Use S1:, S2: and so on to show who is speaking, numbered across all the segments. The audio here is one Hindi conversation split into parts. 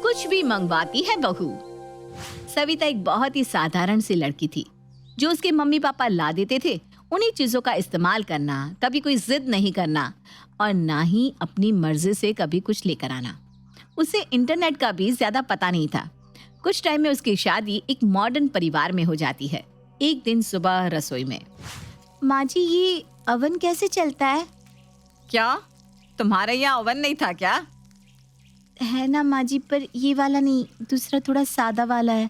S1: कुछ भी मंगवाती है बहू। सविता एक बहुत ही साधारण सी लड़की थी। जो उसके मम्मी पापा ला देते थे उन्हीं चीजों का इस्तेमाल करना, कभी कोई जिद नहीं करना और ना ही अपनी मर्जी से कभी कुछ लेकर आना। उसे इंटरनेट का भी ज्यादा पता नहीं था। कुछ टाइम में उसकी शादी एक मॉडर्न परिवार में हो जाती है। एक दिन सुबह रसोई में, माँ जी ये अवन कैसे चलता है? क्या तुम्हारे यहाँ ओवन नहीं था क्या? है ना माँ जी, पर ये वाला नहीं, दूसरा थोड़ा सादा वाला है।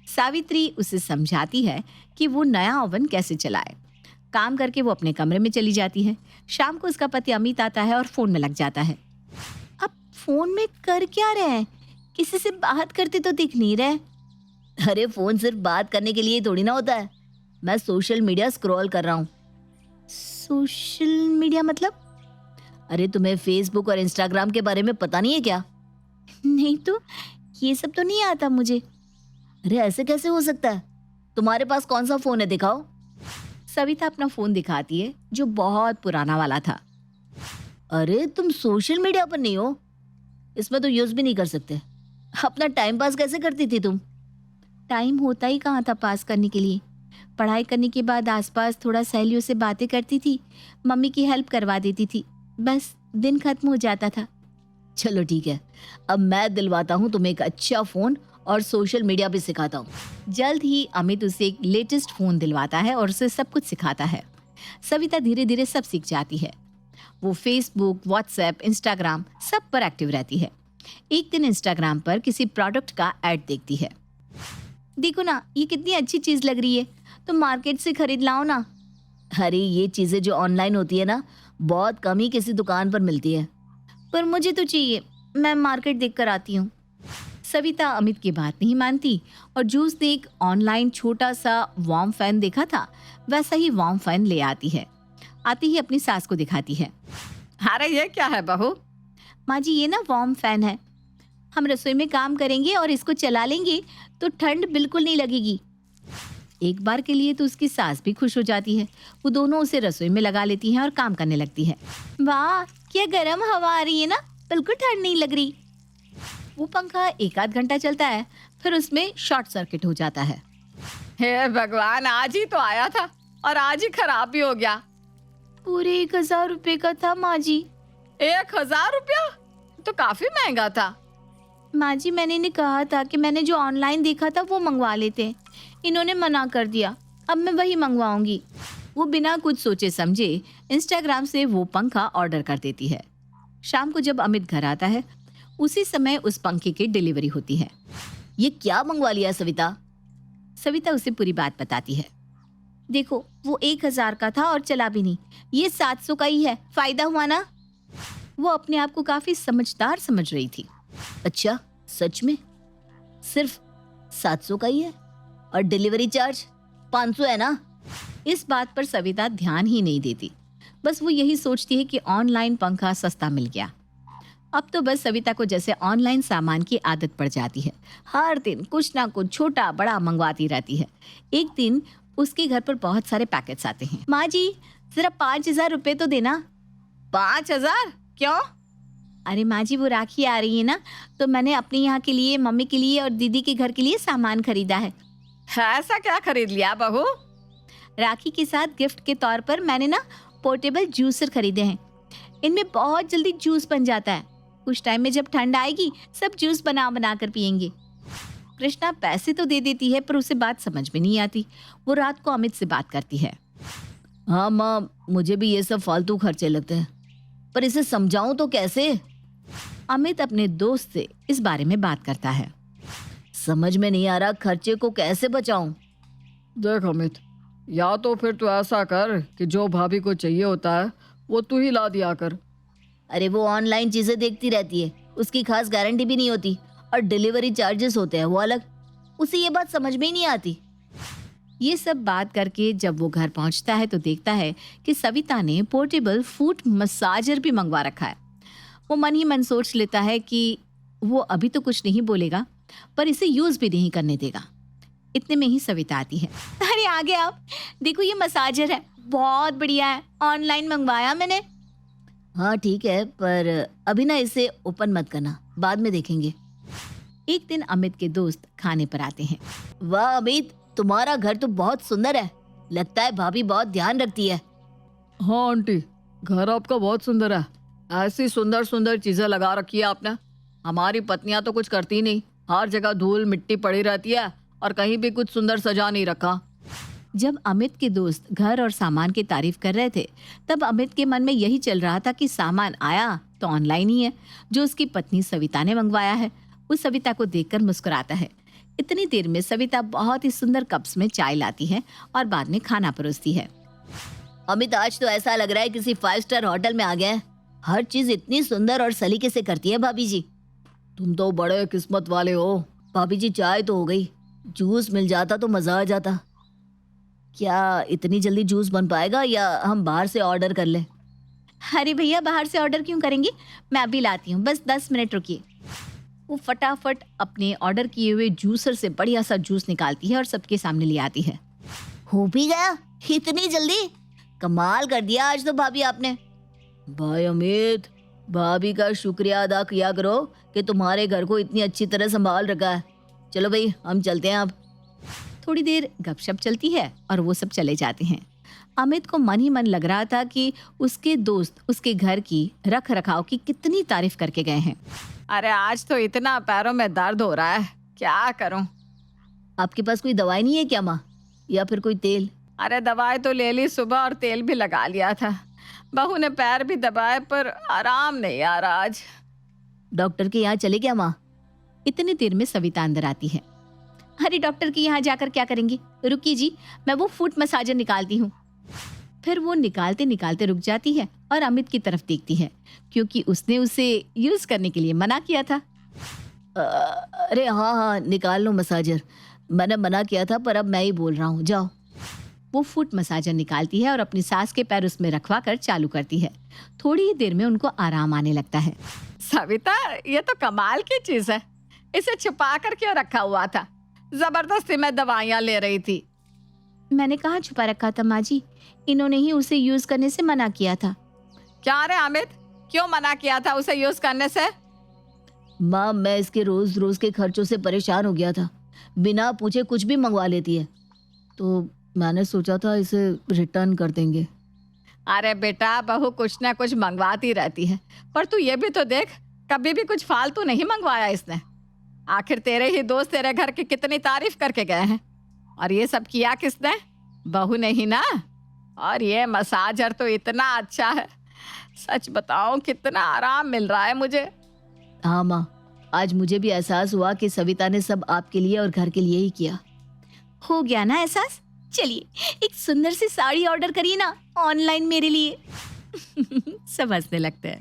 S1: सावित्री उसे समझाती है कि वो नया ओवन कैसे चलाए। काम करके वो अपने कमरे में चली जाती है। शाम को उसका पति अमित आता है और फोन में लग जाता है। अब फोन में कर क्या रहे हैं? किसी से बात करते तो दिख नहीं रहे। अरे फोन सिर्फ बात करने के लिए थोड़ी ना होता है। मैं सोशल मीडिया स्क्रॉल कर रहा हूँ। सोशल मीडिया मतलब? अरे तुम्हें फेसबुक और इंस्टाग्राम के बारे में पता नहीं है क्या? नहीं तो, ये सब तो नहीं आता मुझे। अरे ऐसे कैसे हो सकता है? तुम्हारे पास कौन सा फोन है, दिखाओ। सविता अपना फोन दिखाती है जो बहुत पुराना वाला था। अरे तुम सोशल मीडिया पर नहीं हो, इसमें तो यूज भी नहीं कर सकते। अपना टाइम पास कैसे करती थी तुम? टाइम होता ही कहाँ था पास करने के लिए। पढ़ाई करने के बाद आसपास थोड़ा सहेलियों से बातें करती थी, मम्मी की हेल्प करवा देती थी, बस दिन खत्म हो जाता था। चलो ठीक है, अब मैं दिलवाता हूँ तुम्हें एक अच्छा फोन और सोशल मीडिया भी सिखाता हूँ। जल्द ही अमित उसे एक लेटेस्ट फोन दिलवाता है और उसे सब कुछ सिखाता है। सविता धीरे धीरे सब सीख जाती है। वो फेसबुक, व्हाट्सएप, इंस्टाग्राम सब पर एक्टिव रहती है। एक दिन इंस्टाग्राम पर किसी प्रोडक्ट का ऐड देखती है। देखो ना, ये कितनी अच्छी चीज लग रही है, तुम मार्केट से खरीद लाओ ना। अरे ये चीजें जो ऑनलाइन होती है ना, बहुत कम ही किसी दुकान पर मिलती है। पर मुझे तो चाहिए, मैं मार्केट देख कर आती हूँ। सविता अमित की बात नहीं मानती और जो उसने एक ऑनलाइन छोटा सा वार्म फैन देखा था वैसा ही वार्म फैन ले आती है। आती ही अपनी सास को दिखाती है। अरे ये क्या है बहू? माँ जी ये ना वार्म फैन है, हम रसोई में काम करेंगे और इसको चला लेंगे तो ठंड बिल्कुल नहीं लगेगी। एक बार के लिए तो उसकी सास भी खुश हो जाती है। वो दोनों उसे रसोई में लगा लेती हैं और काम करने लगती है। वाह क्या गर्म हवा आ रही है ना, बिल्कुल ठंड नहीं लग रही। वो पंखा एक आध घंटा चलता है, फिर उसमें शॉर्ट सर्किट हो जाता है। हे भगवान, आज ही तो आया था और आज ही खराब भी हो गया। पूरे 1000 रुपए का था माँ जी। 1000 रुपया तो काफी महंगा था। माँ जी मैंने इन्हें कहा था कि मैंने जो ऑनलाइन देखा था वो मंगवा लेते, इन्होंने मना कर दिया, अब मैं वही मंगवाऊंगी। वो बिना कुछ सोचे समझे इंस्टाग्राम से वो पंखा ऑर्डर कर देती है। शाम को जब अमित घर आता है उसी समय उस पंखे की डिलीवरी होती है। ये क्या मंगवा लिया सविता? सविता उसे पूरी बात बताती है। देखो वो 1000 का था और चला भी नहीं, ये 700 का ही है, फायदा हुआ ना। वो अपने आप को काफी समझदार समझ रही थी। अच्छा सच में सिर्फ 700 का ही है और डिलीवरी चार्ज 500 है ना? इस बात पर सविता ध्यान ही नहीं देती। बस वो यही सोचती है कि ऑनलाइन पंखा सस्ता मिल गया। अब तो बस सविता को जैसे ऑनलाइन सामान की आदत पड़ जाती है। हर दिन कुछ ना कुछ छोटा बड़ा मंगवाती रहती है। एक दिन उसके घर पर बहुत सारे पैकेट्स आते हैं। माँ जी जरा 5000 रुपए तो देना। 5000 क्यों? अरे माँ जी वो राखी आ रही है ना, तो मैंने अपने यहाँ के लिए, मम्मी के लिए और दीदी के घर के लिए सामान खरीदा है। ऐसा क्या खरीद लिया बहू? राखी के साथ गिफ्ट के तौर पर मैंने ना पोर्टेबल जूसर खरीदे हैं। इनमें बहुत जल्दी जूस बन जाता है। कुछ टाइम में जब ठंड आएगी सब जूस बना बना कर पियेंगे। कृष्णा पैसे तो दे देती है पर उसे बात समझ में नहीं आती। वो रात को अमित से बात करती है। हाँ माँ, मुझे भी ये सब फालतू खर्चे लगते हैं, पर इसे समझाऊं तो कैसे? अमित अपने दोस्त से इस बारे में बात करता है। समझ में नहीं आ रहा खर्चे को कैसे बचाऊं।
S2: देख अमित, या तो फिर तू ऐसा कर कि जो भाभी को चाहिए होता है वो तू ही ला दिया कर।
S1: अरे वो ऑनलाइन चीजें देखती रहती है, उसकी खास गारंटी भी नहीं होती और डिलीवरी चार्जेस होते हैं वो अलग। उसे ये बात समझ में ही नहीं आती। ये सब बात करके जब वो घर पहुंचता है तो देखता है कि सविता ने पोर्टेबल फूट मसाजर भी मंगवा रखा है। वो मन ही मन सोच लेता है कि वो अभी तो कुछ नहीं बोलेगा पर इसे यूज भी नहीं करने देगा। इतने में ही सविता आती है। अरे आगे आप देखो, ये मसाजर है, बहुत बढ़िया है, ऑनलाइन मंगवाया मैंने। हाँ ठीक है, पर अभी ना इसे ओपन मत करना, बाद में देखेंगे। एक दिन अमित के दोस्त खाने पर आते हैं। वाह अमित, तुम्हारा घर तो बहुत सुंदर है। लगता है भाभी बहुत ध्यान रखती है।
S2: हाँ आंटी, घर आपका बहुत सुंदर है। ऐसी सुंदर सुंदर चीजें लगा रखी है आपने। हमारी पत्नियां तो कुछ करती नहीं, हर जगह धूल मिट्टी पड़ी रहती है और कहीं भी कुछ सुंदर सजा नहीं रखा। जब अमित के दोस्त घर और सामान की तारीफ कर रहे थे, तब अमित के मन में यही चल रहा था कि सामान आया तो ऑनलाइन ही है, जो उसकी पत्नी सविता ने मंगवाया है। उस सविता को देखकर मुस्कुराता है। इतनी देर में सविता बहुत ही सुंदर कप्स में चाय लाती है और बाद में खाना परोसती है।
S3: अमित, आज तो ऐसा लग रहा है किसी 5 स्टार होटल में आ गया है। हर चीज इतनी सुंदर और सलीके से करती है भाभी जी।
S2: तुम तो बड़े किस्मत वाले हो।
S3: भाभी जी, चाय तो हो गई, जूस मिल जाता तो मजा आ जाता। क्या इतनी जल्दी जूस बन पाएगा या हम बाहर से ऑर्डर कर लें?
S1: अरे भैया, बाहर से ऑर्डर क्यों करेंगे, मैं अभी लाती हूँ, बस 10 मिनट रुकिए। वो फटाफट अपने ऑर्डर किए हुए जूसर से बढ़िया सा जूस निकालती है और सबके सामने ले आती है।
S3: हो भी गया इतनी जल्दी? कमाल कर दिया आज तो भाभी आपने। भाई अमित, भाभी का शुक्रिया अदा किया करो कि तुम्हारे घर को इतनी अच्छी तरह संभाल रखा है। चलो भाई, हम चलते हैं अब।
S1: थोड़ी देर गपशप चलती है और वो सब चले जाते हैं। अमित को मन ही मन लग रहा था कि उसके दोस्त उसके घर की रख रखाव की कितनी तारीफ करके गए हैं।
S2: अरे आज तो इतना पैरों में दर्द हो रहा है, क्या करूं।
S3: आपके पास कोई दवाई नहीं है क्या माँ, या फिर कोई तेल?
S2: अरे दवाई तो ले ली सुबह और तेल भी लगा लिया था। बहू ने पैर भी दबाए पर आराम नहीं आ रहा आज।
S3: डॉक्टर के यहाँ चले क्या माँ?
S1: इतनी देर में सविता अंदर आती है। अरे डॉक्टर के यहाँ जाकर क्या करेंगी, रुकिए जी, मैं वो फुट मसाजर निकालती हूँ। फिर वो निकालते निकालते रुक जाती है और अमित की तरफ देखती है, क्योंकि उसने उसे यूज करने के लिए मना किया था।
S3: अरे हाँ, निकाल लो मसाजर। मैंने मना किया था पर अब मैं ही बोल रहा हूँ, जाओ।
S1: वो फुट मसाजर निकालती है और अपनी सास के पैर उसमें रखवा कर चालू करती है। थोड़ी ही देर में उनको आराम आने लगता है।
S2: सविता, ये तो कमाल की चीज है। इसे छुपा कर क्यों रखा हुआ था? जबरदस्ती मैं दवाइयाँ ले रही थी।
S1: मैंने कहाँ छुपा रखा था माँ जी, इन्होंने ही उसे यूज करने से मना किया था।
S2: क्या रे अमित, क्यों मना किया था उसे यूज करने से?
S3: माँ, मैं इसके रोज रोज के खर्चों से परेशान हो गया था। बिना पूछे कुछ भी मंगवा लेती है, तो मैंने सोचा था इसे रिटर्न कर देंगे।
S2: अरे बेटा, बहू कुछ ना कुछ मंगवाती रहती है, पर तू ये भी तो देख, कभी भी कुछ फालतू नहीं मंगवाया इसने। आखिर तेरे ही दोस्त तेरे घर की कितनी तारीफ करके गए हैं, और ये सब किया किसने? बहू ने ही ना। और ये मसाजर तो इतना अच्छा है, सच बताऊं कितना आराम मिल रहा है मुझे।
S3: हाँ माँ, आज मुझे भी एहसास हुआ कि सविता ने सब आपके लिए और घर के लिए ही किया।
S1: हो गया ना एहसास? चलिए एक सुंदर सी साड़ी ऑर्डर करिए ना ऑनलाइन मेरे लिए। सब हंसने लगते हैं।